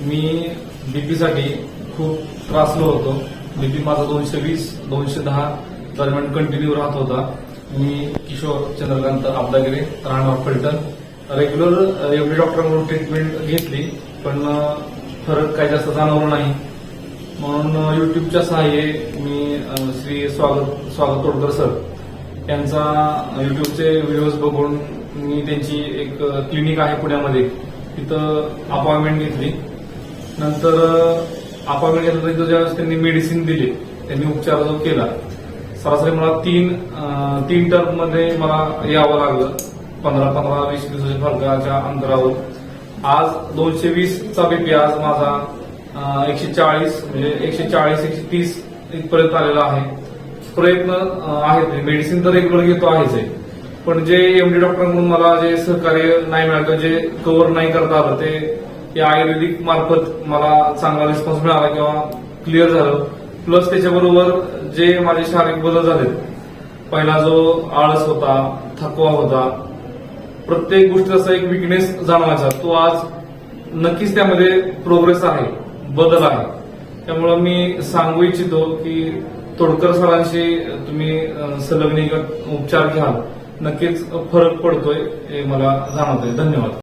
मी बीपीसाठी खूप त्रासलो होतो. बीपी माझा 220-210 दरम्यान कंटिन्यू राहत होता. मी किशोर चंद्रकांत आबदागिरे, राहणार फलटण. रेग्युलर एवढी डॉक्टरांकडून ट्रीटमेंट घेतली, पण फरक काही जास्त जाणवला नाही. म्हणून युट्यूबच्या सहाय्ये मी श्री स्वागत तोडकर सर यांचा युट्यूबचे व्हिडिओज बघून मी त्यांची एक क्लिनिक आहे पुण्यामध्ये, तिथं अपॉइंटमेंट घेतली. नंतर अपॉइंटमेंट घेतलं तिथं ज्यावेळेस त्यांनी मेडिसिन दिली, त्यांनी उपचार जो केला, सरासरी मला तीन टर्ममध्ये मला यावं लागलं. 15-20 दिवसाच्या फरकाच्या अंतरावर आज 220चा बीपी आज माझा 140 म्हणजे 140-130 इथपर्यंत आलेला आहे. प्रयत्न आहेत, मेडिसिन तर रेग्युलर घेतो आहेच आहे, पण जे एमडी डॉक्टरांकडून मला जे सहकार्य नाही मिळालं, जे कव्हर नाही करता आलं, ते या आयुर्वेदिक मार्फत मला चांगला रिस्पॉन्स मिळाला किंवा क्लिअर झालं. प्लस त्याच्याबरोबर जे माझे शारीरिक बदल झाले, पहिला जो आळस होता, थकवा होता, प्रत्येक गोष्टीचा एक विकनेस जाणवायचा, तो आज नक्कीच त्यामध्ये प्रोग्रेस आहे, बदल आहे. त्यामुळं मी सांगू इच्छितो की तोडकर सरांशी तुम्ही संलग्निक उपचार घ्याल, नक्कीच फरक पडतोय हे मला जाणवतंय. धन्यवाद.